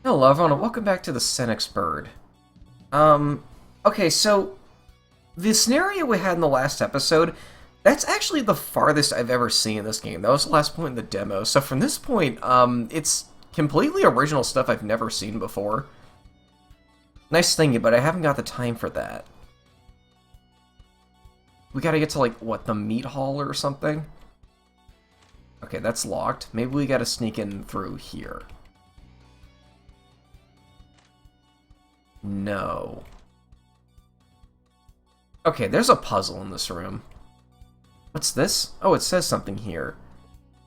Hello everyone, and welcome back to the Senex bird. Okay, so the scenario we had in the last episode, that's actually the farthest I've ever seen in this game. That was the last point in the demo. So from this point, it's completely original stuff I've never seen before. Nice thinking, but I haven't got the time for that. We gotta get to, like, what, the meat hall or something? Okay, that's locked. Maybe we gotta sneak in through here. No. Okay, there's a puzzle in this room. What's this? Oh, it says something here.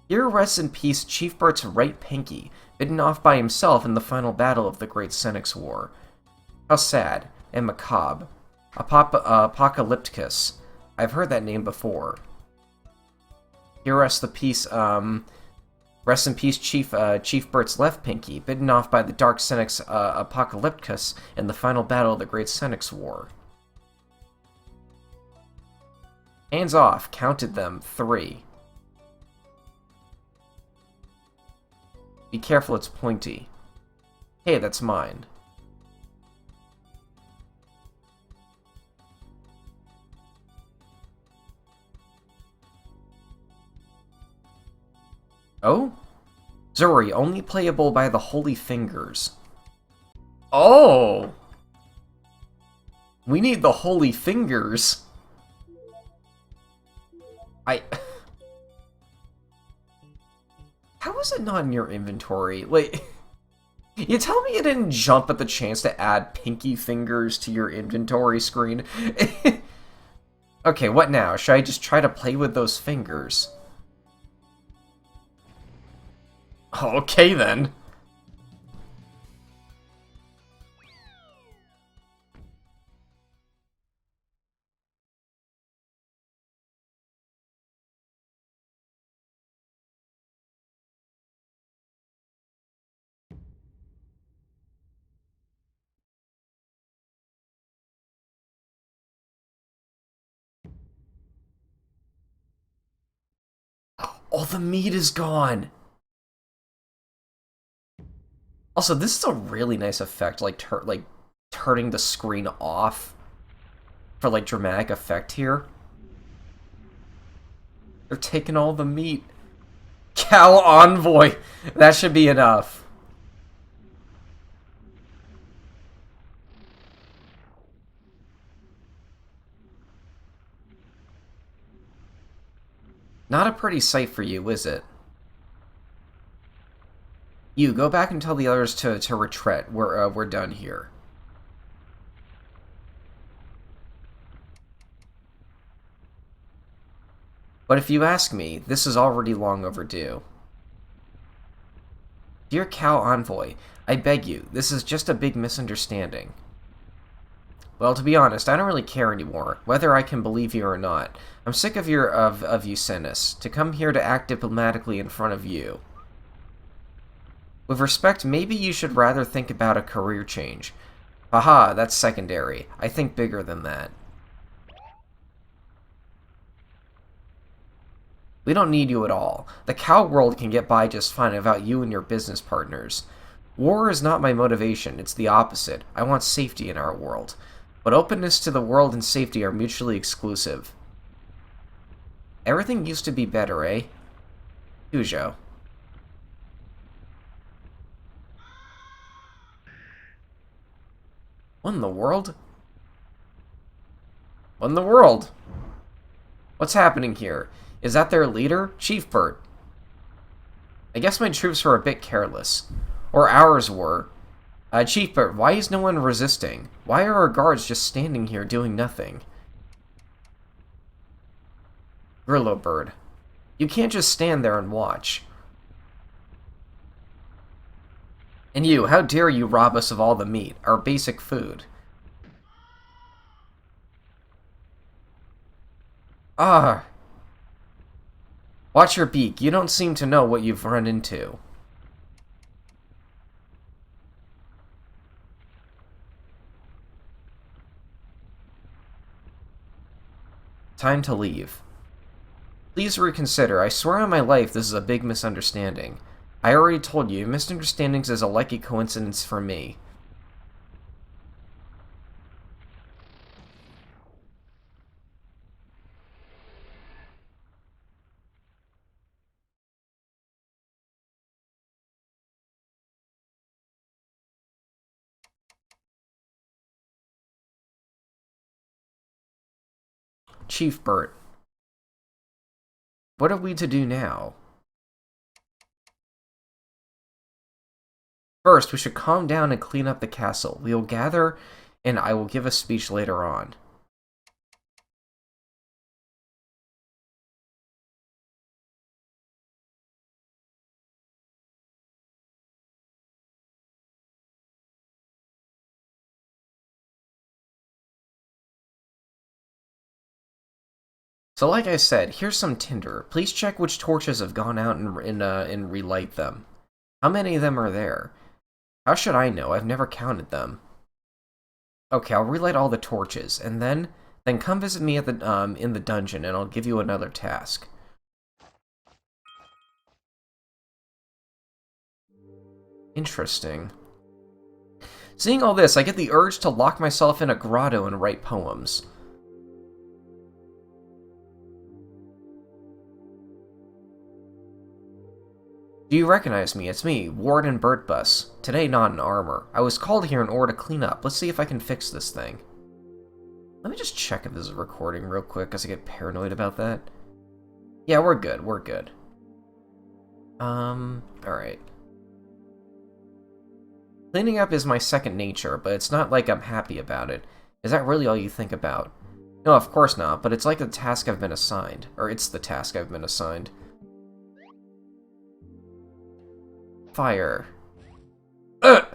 Here rests in peace Chief Bert's right pinky, bitten off by himself in the final battle of the Great Senex War. How sad and macabre. Apocalypticus. I've heard that name before. Here rests the peace, rest in peace Chief Bert's left pinky, bitten off by the Dark Senex Apocalypticus in the final battle of the Great Senex War. Hands off, counted them, 3. Be careful, it's pointy. Hey, that's mine. Oh? Zuri, only playable by the Holy Fingers. Oh! We need the Holy Fingers. How is it not in your inventory? Like, you tell me you didn't jump at the chance to add pinky fingers to your inventory screen? Okay, what now? Should I just try to play with those fingers? Okay, then. All the meat is gone! Also, this is a really nice effect, like, turning the screen off for, like, dramatic effect here. They're taking all the meat. Cow Envoy! That should be enough. Not a pretty sight for you, is it? You, go back and tell the others to retreat. We're done here. But if you ask me, this is already long overdue. Dear Cow Envoy, I beg you, this is just a big misunderstanding. Well, to be honest, I don't really care anymore, whether I can believe you or not. I'm sick of you, Senis, to come here to act diplomatically in front of you. With respect, maybe you should rather think about a career change. Haha, that's secondary. I think bigger than that. We don't need you at all. The cow world can get by just fine without you and your business partners. War is not my motivation, it's the opposite. I want safety in our world. But openness to the world and safety are mutually exclusive. Everything used to be better, eh? Cujo. What in the world? What in the world? What's happening here? Is that their leader? Chief Bert. I guess my troops were a bit careless. Or ours were. Chief Bert, why is no one resisting? Why are our guards just standing here doing nothing? Grillo Bird. You can't just stand there and watch. And you, how dare you rob us of all the meat, our basic food? Ah. Watch your beak, you don't seem to know what you've run into. Time to leave. Please reconsider. I swear on my life this is a big misunderstanding. I already told you, misunderstandings is a lucky coincidence for me. Chief Bert, what are we to do now? First, we should calm down and clean up the castle. We will gather, and I will give a speech later on. So like I said, here's some tinder. Please check which torches have gone out and relight them. How many of them are there? How should I know? I've never counted them. Okay, I'll relight all the torches, and then come visit me at the in the dungeon, and I'll give you another task. Interesting. Seeing all this, I get the urge to lock myself in a grotto and write poems. Do you recognize me? It's me, Warden Burtbus. Today not in armor. I was called here in order to clean up. Let's see if I can fix this thing. Let me just check if this is recording real quick, because I get paranoid about that. Yeah, we're good, we're good. Alright. Cleaning up is my second nature, but it's not like I'm happy about it. Is that really all you think about? No, of course not, but it's like the task I've been assigned. Or it's the task I've been assigned. Fire. Ugh!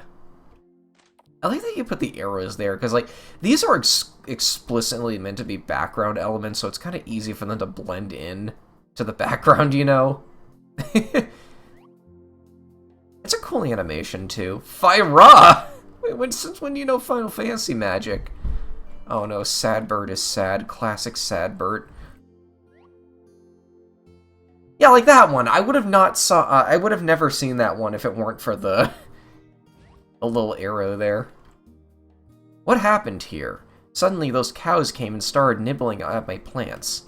I like that you put the arrows there, because, like, these are explicitly meant to be background elements, so it's kind of easy for them to blend in to the background, you know? It's a cool animation, too. Fire! Wait, since when do you know Final Fantasy magic? Oh no, Sad Bird is sad. Classic Sad Bird. Yeah, like that one. I would have I would have never seen that one if it weren't for the a little arrow there. What happened here? Suddenly those cows came and started nibbling at my plants.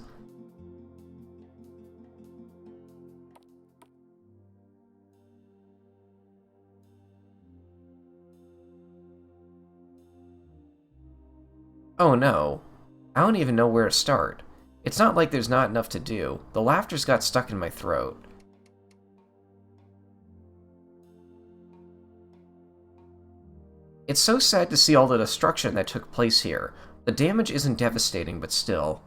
Oh no. I don't even know where to start. It's not like there's not enough to do. The laughter's got stuck in my throat. It's so sad to see all the destruction that took place here. The damage isn't devastating, but still.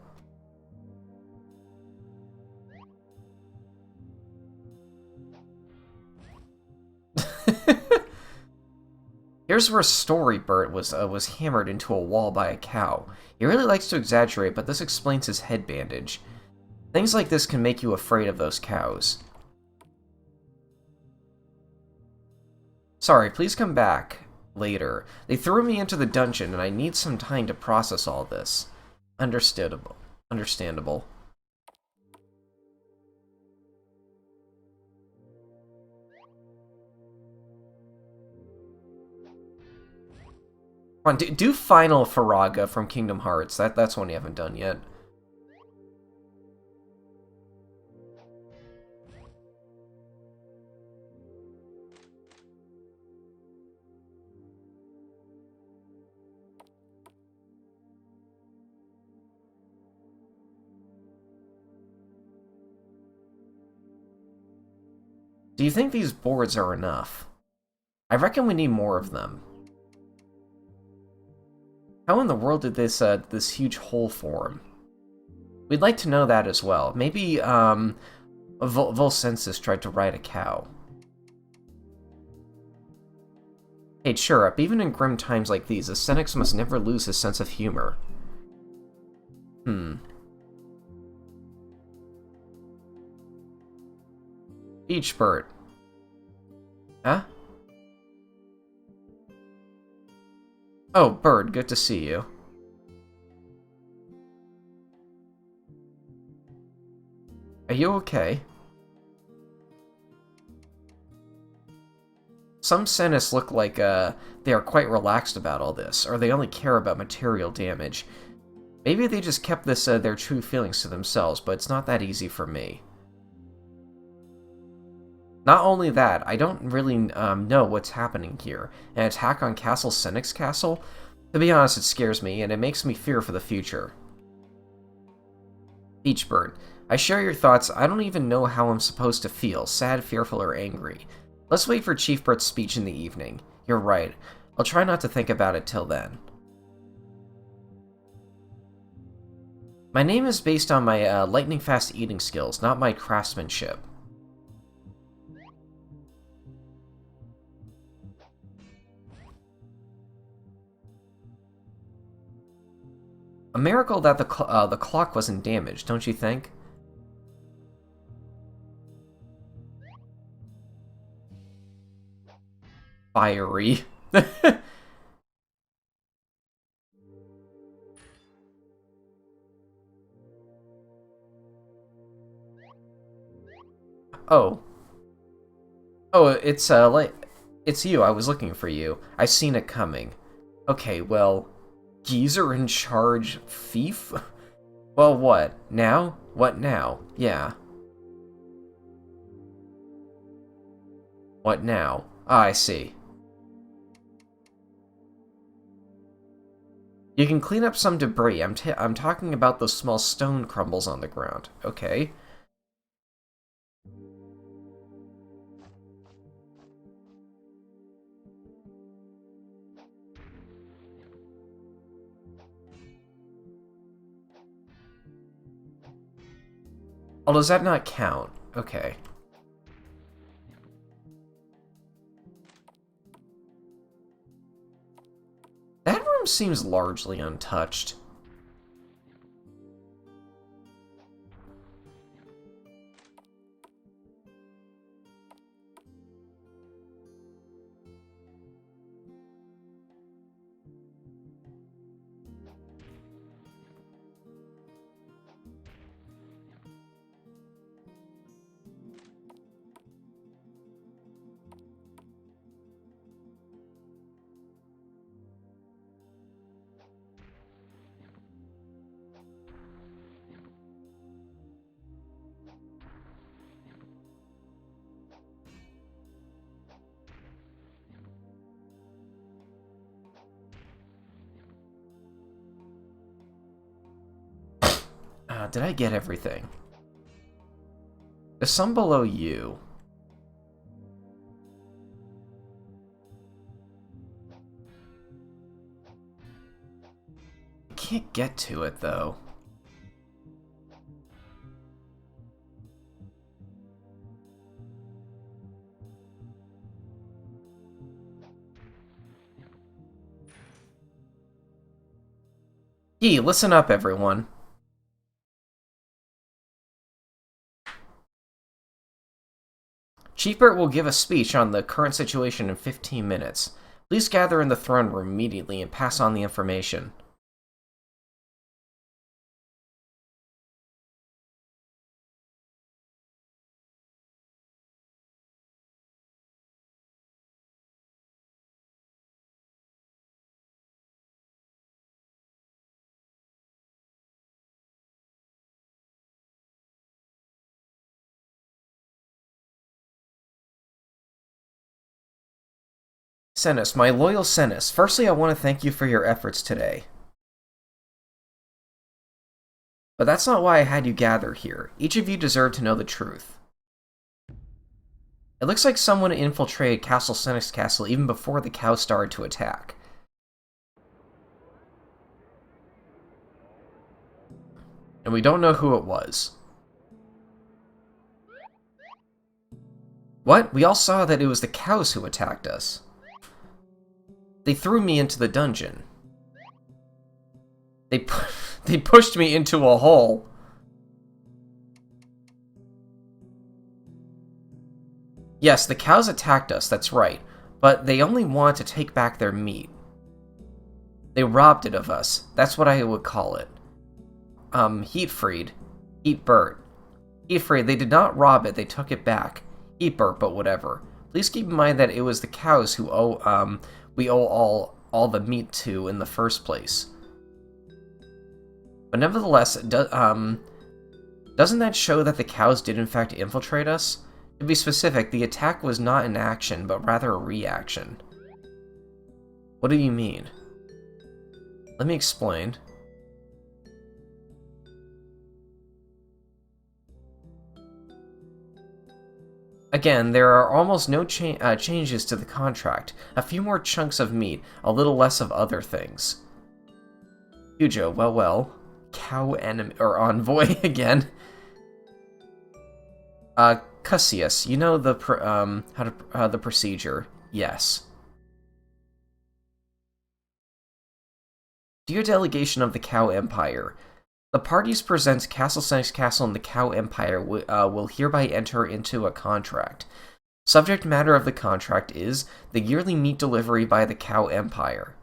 Here's where Storybird was hammered into a wall by a cow. He really likes to exaggerate, but this explains his head bandage. Things like this can make you afraid of those cows. Sorry, please come back later. They threw me into the dungeon, and I need some time to process all this. Understandable. Understandable. Come on, do Final Faraga from Kingdom Hearts. That's one you haven't done yet. Do you think these boards are enough? I reckon we need more of them. How in the world did this huge hole form? We'd like to know that as well. Maybe, Volcensis tried to ride a cow. Hey, cheer up. Even in grim times like these, the Senex must never lose his sense of humor. Beach bird. Huh? Oh, Bird, good to see you. Are you okay? Some Senes look like they are quite relaxed about all this, or they only care about material damage. Maybe they just kept their true feelings to themselves, but it's not that easy for me. Not only that, I don't really know what's happening here. An attack on Senex Castle? To be honest, it scares me, and it makes me fear for the future. Beachbird, I share your thoughts. I don't even know how I'm supposed to feel, sad, fearful, or angry. Let's wait for Chief Bird's speech in the evening. You're right. I'll try not to think about it till then. My name is based on my lightning-fast eating skills, not my craftsmanship. A miracle that the clock wasn't damaged, don't you think? Fiery. Oh. Oh, it's it's you. I was looking for you. I seen it coming. Okay, well, geezer in charge thief? Well, what? Now? What now? Yeah. What now? Ah, I see. You can clean up some debris. I'm talking about those small stone crumbles on the ground. Okay. Oh, does that not count? Okay. That room seems largely untouched. Did I get everything? The sun below you. I can't get to it, though. Yee, listen up, everyone. Chief Bert will give a speech on the current situation in 15 minutes. Please gather in the throne room immediately and pass on the information. Senes, my loyal Senes, firstly I want to thank you for your efforts today. But that's not why I had you gather here. Each of you deserve to know the truth. It looks like someone infiltrated Senex Castle even before the cows started to attack. And we don't know who it was. What? We all saw that it was the cows who attacked us. They threw me into the dungeon. They pushed me into a hole. Yes, the cows attacked us, that's right. But they only want to take back their meat. They robbed it of us. That's what I would call it. Heatfried. Heatbert. Heatfried, they did not rob it, they took it back. Heatbert, but whatever. Please keep in mind that it was the cows who we owe all the meat to in the first place. But nevertheless, doesn't that show that the cows did in fact infiltrate us? To be specific, the attack was not an action, but rather a reaction. What do you mean? Let me explain. Again, there are almost no changes to the contract. A few more chunks of meat, a little less of other things. Hujo, well. Cow enemy or envoy again. Cusius, you know the the procedure. Yes. Dear delegation of the Cow Empire, the parties present Castle Senex Castle and the Cow Empire will hereby enter into a contract. Subject matter of the contract is the yearly meat delivery by the Cow Empire.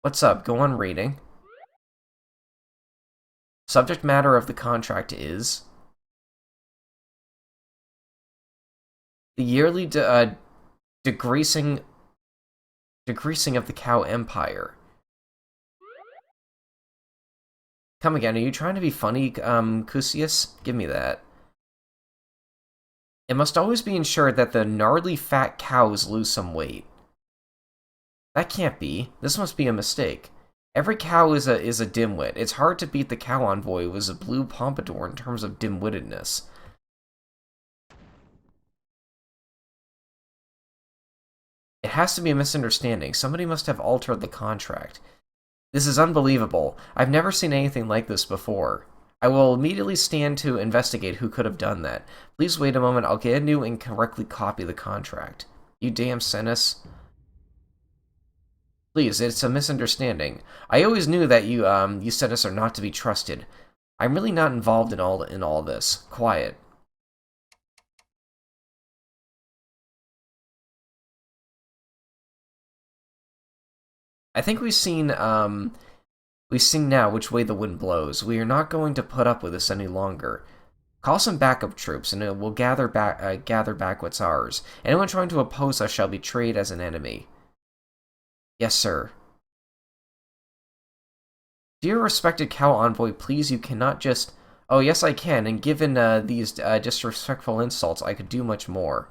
What's up? Go on reading. Subject matter of the contract is the yearly degreasing of the Cow Empire. Come again, are you trying to be funny, Cusius? Give me that. It must always be ensured that the gnarly fat cows lose some weight. That can't be. This must be a mistake. Every cow is a dimwit. It's hard to beat the cow envoy with a blue pompadour in terms of dimwittedness. It has to be a misunderstanding. Somebody must have altered the contract. This is unbelievable. I've never seen anything like this before. I will immediately stand to investigate who could have done that. Please wait a moment. I'll get a new and correctly copy the contract. You damn Senex. Please, it's a misunderstanding. I always knew that you Senex are not to be trusted. I'm really not involved in all this. Quiet. I think we've seen now which way the wind blows. We are not going to put up with this any longer. Call some backup troops, and we'll gather back what's ours. Anyone trying to oppose us shall be treated as an enemy. Yes, sir. Dear respected Cow Envoy, please, you cannot just... Oh, yes, I can, and given these disrespectful insults, I could do much more.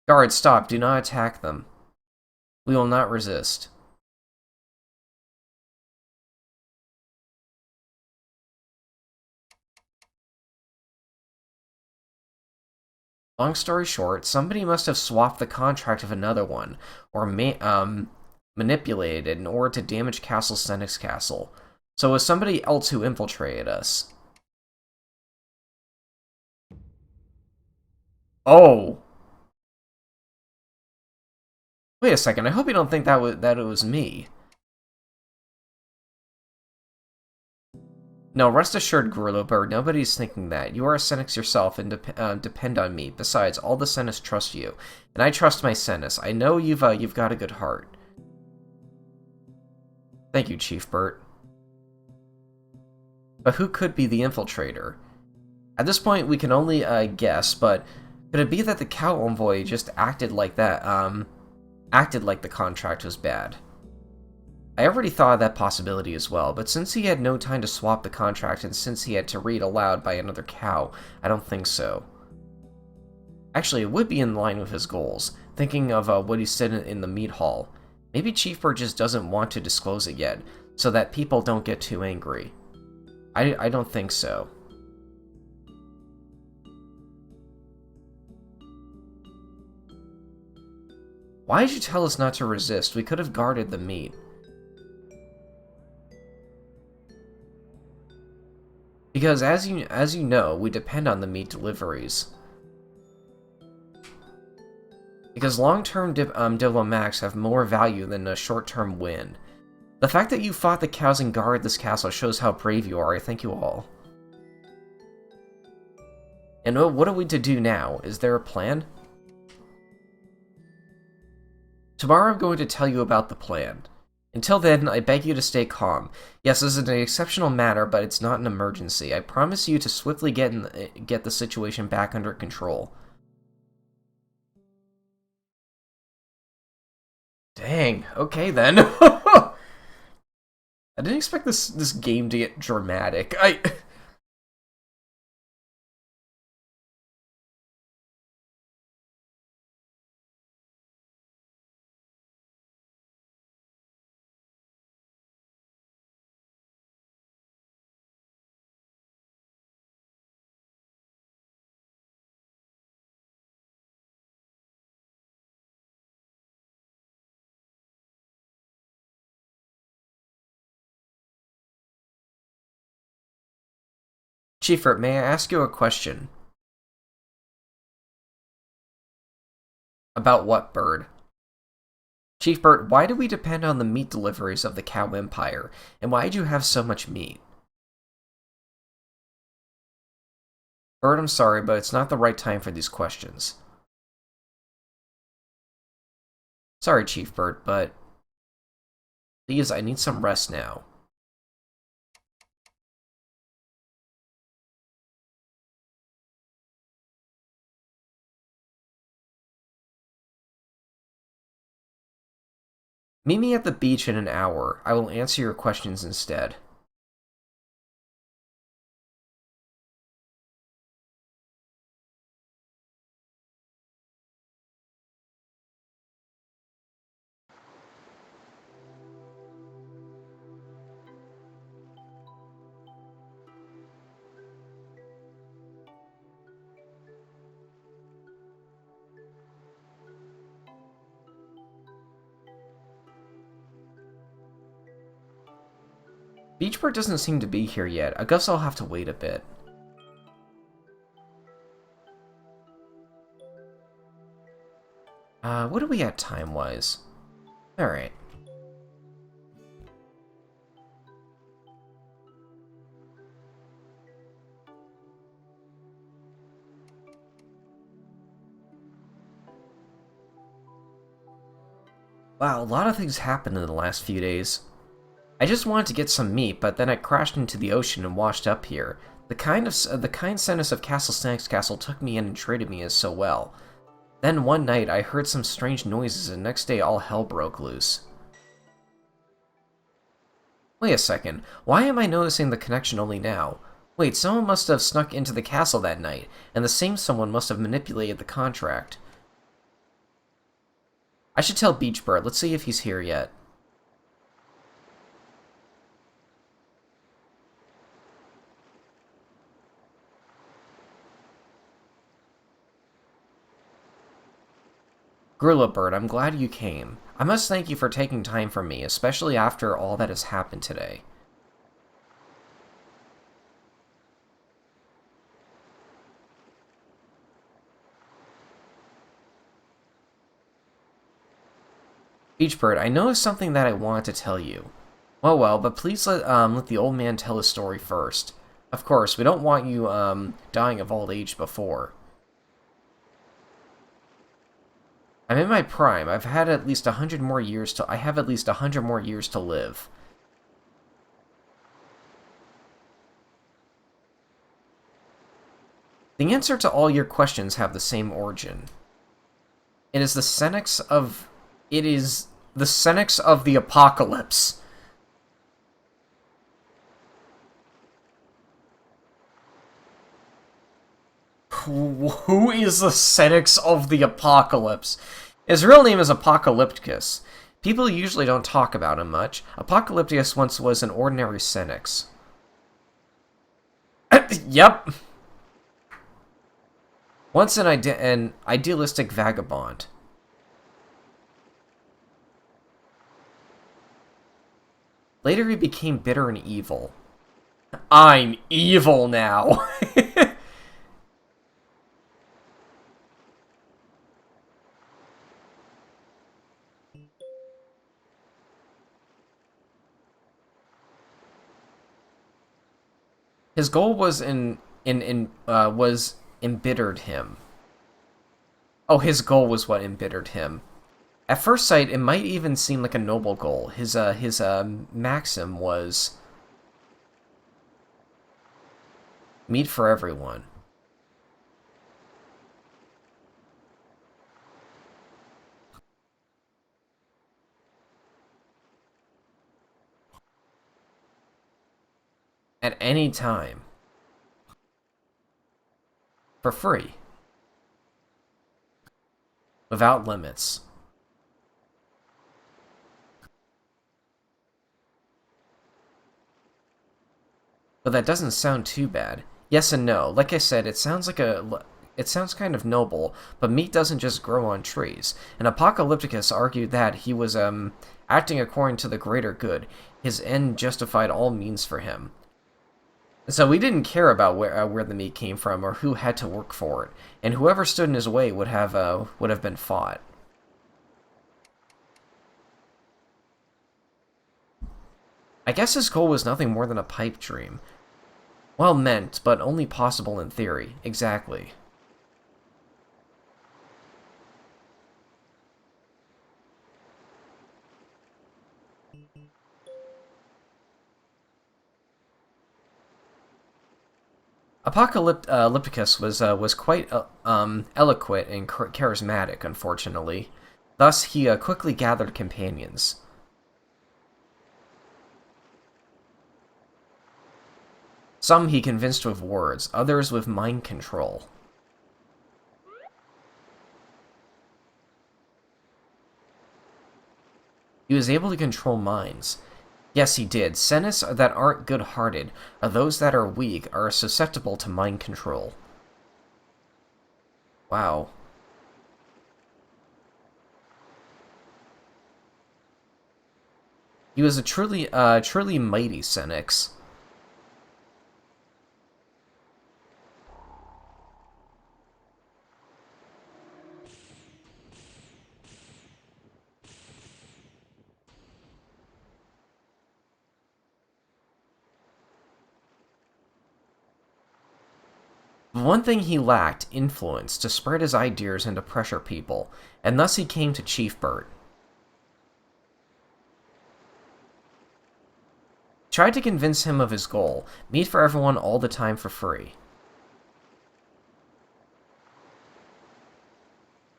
Guards, stop. Do not attack them. We will not resist. Long story short, somebody must have swapped the contract of another one, or manipulated it in order to damage Castle Senex Castle. So it was somebody else who infiltrated us. Oh! Wait a second, I hope you don't think that it was me. No, rest assured, Gorilla Bird, nobody's thinking that. You are a Senex yourself and depend on me. Besides, all the Senex trust you. And I trust my Senex. I know you've got a good heart. Thank you, Chief Burt. But who could be the infiltrator? At this point, we can only guess, but could it be that the Cow Envoy just acted like that, acted like the contract was bad? I already thought of that possibility as well, but since he had no time to swap the contract and since he had to read aloud by another cow, I don't think so. Actually, it would be in line with his goals, thinking of what he said in the meat hall. Maybe Chief Bird just doesn't want to disclose it yet, so that people don't get too angry. I don't think so. Why did you tell us not to resist? We could have guarded the meat. Because as you know, we depend on the meat deliveries. Because long-term diplomatics have more value than a short-term win. The fact that you fought the cows and guarded this castle shows how brave you are. I thank you all. And what are we to do now? Is there a plan? Tomorrow I'm going to tell you about the plan. Until then, I beg you to stay calm. Yes, this is an exceptional matter, but it's not an emergency. I promise you to swiftly get the situation back under control. Dang, okay then. I didn't expect this game to get dramatic. Chiefert, may I ask you a question? About what, Bird? Chief Bert, why do we depend on the meat deliveries of the Cow Empire? And why do you have so much meat? Bert, I'm sorry, but it's not the right time for these questions. Sorry, Chief Bert, but please, I need some rest now. Meet me at the beach in an hour. I will answer your questions instead. Beachbird doesn't seem to be here yet. I guess I'll have to wait a bit. What are we at time-wise? Alright. Wow, a lot of things happened in the last few days. I just wanted to get some meat, but then I crashed into the ocean and washed up here. The kind Senex of Castle Senex Castle took me in and treated me as so well. Then one night, I heard some strange noises, and next day all hell broke loose. Wait a second, why am I noticing the connection only now? Wait, someone must have snuck into the castle that night, and the same someone must have manipulated the contract. I should tell Beachbird, let's see if he's here yet. Gorilla Bird, I'm glad you came. I must thank you for taking time for me, especially after all that has happened today. Beachbird, I noticed something that I wanted to tell you. Well, but please let the old man tell his story first. Of course, we don't want you, dying of old age before. I'm in my prime. I have at least 100 more years to live. The answer to all your questions have the same origin. It is the Senex of... It is the Senex of the Apocalypse. Who is the Senex of the Apocalypse? His real name is Apocalypticus. People usually don't talk about him much. Apocalypticus once was an ordinary Senex. Yep. Once an idealistic vagabond. Later he became bitter and evil. I'm evil now. His goal was embittered him. Oh, his goal was what embittered him. At first sight, it might even seem like a noble goal. His maxim was meat for everyone. At any time. For free. Without limits. But that doesn't sound too bad. Yes and no. Like I said, it sounds kind of noble, but meat doesn't just grow on trees. And Apocalypticus argued that he was acting according to the greater good. His end justified all means for him. So we didn't care about where the meat came from or who had to work for it, and whoever stood in his way would have been fought. I guess his goal was nothing more than a pipe dream. Well meant, but only possible in theory. Exactly. Apocalypticus was quite eloquent and charismatic, unfortunately. Thus, he quickly gathered companions. Some he convinced with words, others with mind control. He was able to control minds. Yes, he did. Senes that aren't good-hearted, or those that are weak, are susceptible to mind control. Wow. He was a truly mighty Senex. One thing he lacked, influence, to spread his ideas and to pressure people, and thus he came to Chief Burt. Tried to convince him of his goal, meat for everyone all the time for free.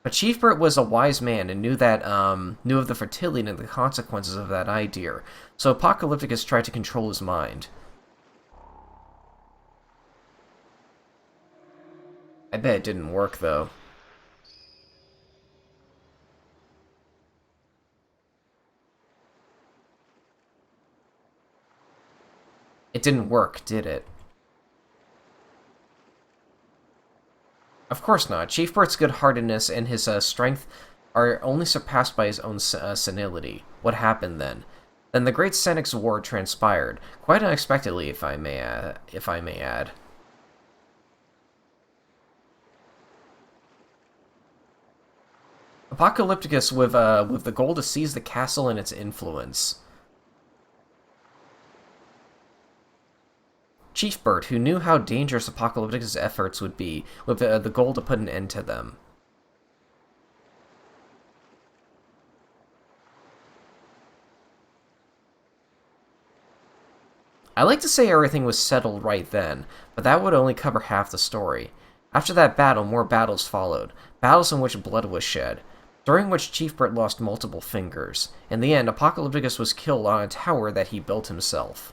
But Chief Burt was a wise man and knew of the fertility and the consequences of that idea, so Apocalypticus tried to control his mind. I bet it didn't work, though. It didn't work, did it? Of course not. Chief Burt's good-heartedness and his strength are only surpassed by his own senility. What happened then? Then the Great Senex War transpired, quite unexpectedly, if I may add. Apocalypticus with the goal to seize the castle and its influence. Chief Burt, who knew how dangerous Apocalypticus' efforts would be, with the goal to put an end to them. I like to say everything was settled right then, but that would only cover half the story. After that battle, more battles followed, battles in which blood was shed, during which Chief Burt lost multiple fingers. In the end, Apocalypticus was killed on a tower that he built himself.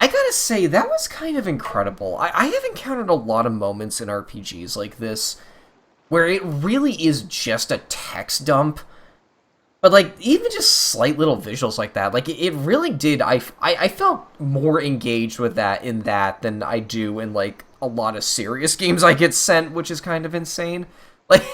I gotta say, that was kind of incredible. I have encountered a lot of moments in RPGs like this where it really is just a text dump. But, like, even just slight little visuals like that, like, it really did, I felt more engaged with that in that than I do in, like, a lot of serious games I get sent, which is kind of insane. Like,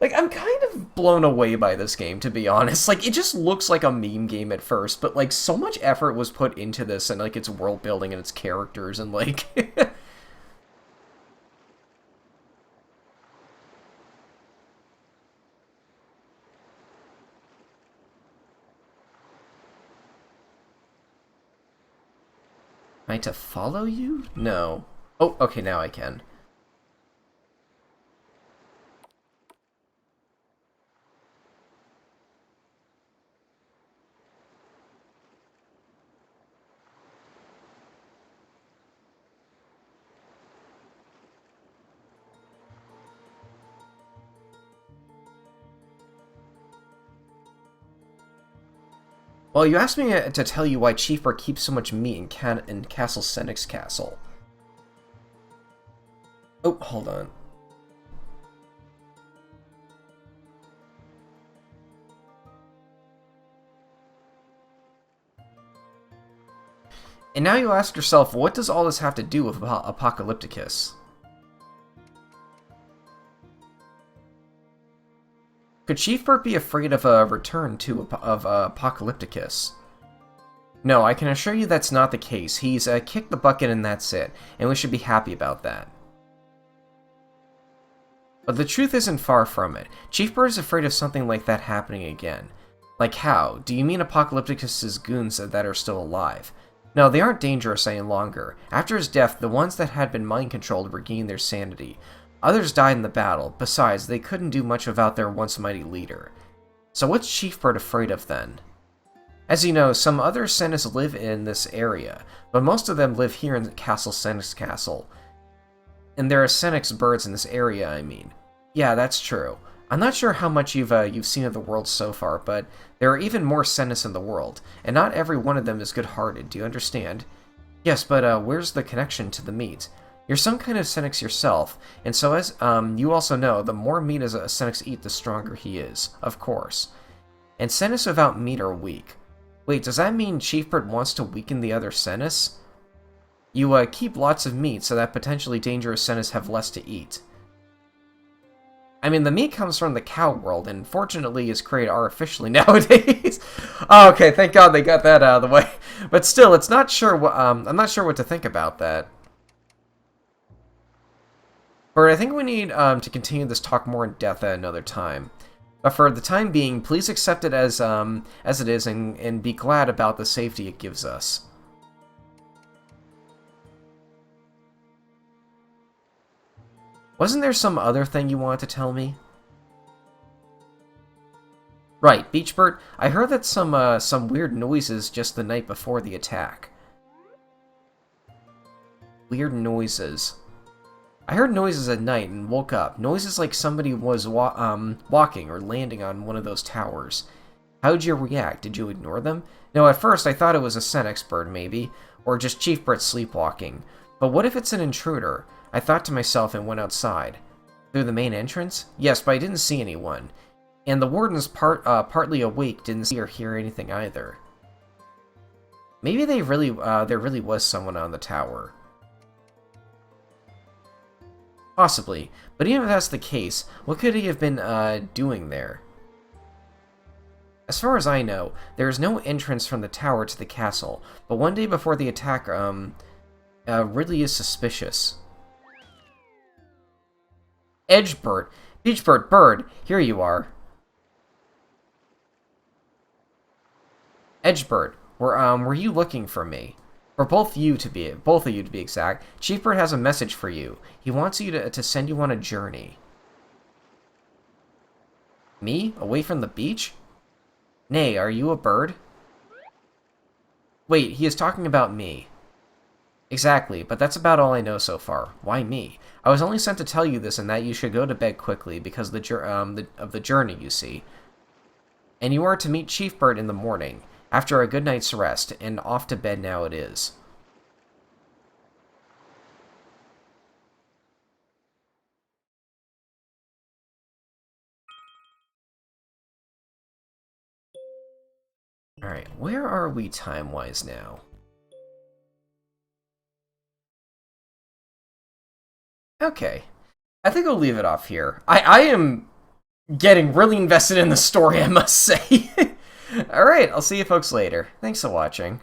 like, I'm kind of blown away by this game, to be honest. Like, it just looks like a meme game at first, but, like, so much effort was put into this and, like, its world building and its characters and, like... to follow you? No. Oh, okay, now I can. Well, you asked me to tell you why Chief Bird keeps so much meat in Castle Senex Castle. Oh, hold on. And now you ask yourself, what does all this have to do with Apocalypticus? Could Chief Bird be afraid of a return of Apocalypticus? No, I can assure you that's not the case. He's kicked the bucket and that's it, and we should be happy about that. But the truth isn't far from it. Chief Bird is afraid of something like that happening again. Like how? Do you mean Apocalypticus's goons that are still alive? No, they aren't dangerous any longer. After his death, the ones that had been mind-controlled regained their sanity. Others died in the battle. Besides, they couldn't do much without their once mighty leader. So what's Chief Bird afraid of then? As you know, some other Senes live in this area, but most of them live here in Castle Senex Castle. And there are Senex birds in this area, I mean. Yeah, that's true. I'm not sure how much you've seen of the world so far, but there are even more Senes in the world, and not every one of them is good-hearted, do you understand? Yes, but where's the connection to the meat? You're some kind of Senex yourself, and so as you also know, the more meat as a Senex eat, the stronger he is, of course. And Senes without meat are weak. Wait, does that mean Chief Bird wants to weaken the other Senes? You keep lots of meat so that potentially dangerous Senes have less to eat. I mean, the meat comes from the cow world, and fortunately is created artificially nowadays. Oh, okay, thank God they got that out of the way. But still, I'm not sure what to think about that. But I think we need to continue this talk more in depth at another time. But for the time being, please accept it as it is, and be glad about the safety it gives us. Wasn't there some other thing you wanted to tell me? Right, Beachbird, I heard that some weird noises just the night before the attack. Weird noises. I heard noises at night and woke up. Noises like somebody was walking or landing on one of those towers. How'd you react? Did you ignore them? No, at first I thought it was a Senex bird, maybe, or just Chief Bird sleepwalking. But what if it's an intruder? I thought to myself and went outside. Through the main entrance? Yes, but I didn't see anyone. And the wardens partly awake didn't see or hear anything either. Maybe there really was someone on the tower. Possibly, but even if that's the case, what could he have been doing there? As far as I know, there is no entrance from the tower to the castle, but one day before the attack, really is suspicious. Edgebird, Beachbird, Bird, here you are. Edgebird, were you looking for me? For both of you to be exact, Chief Bird has a message for you. He wants you to send you on a journey. Me? Away from the beach? Nay, are you a bird? Wait, he is talking about me. Exactly, but that's about all I know so far. Why me? I was only sent to tell you this and that you should go to bed quickly because of the journey, you see. And you are to meet Chief Bird in the morning, after a good night's rest, and off to bed now it is. Alright, where are we time-wise now? Okay. I think I'll leave it off here. I am getting really invested in the story, I must say. Alright, I'll see you folks later. Thanks for watching.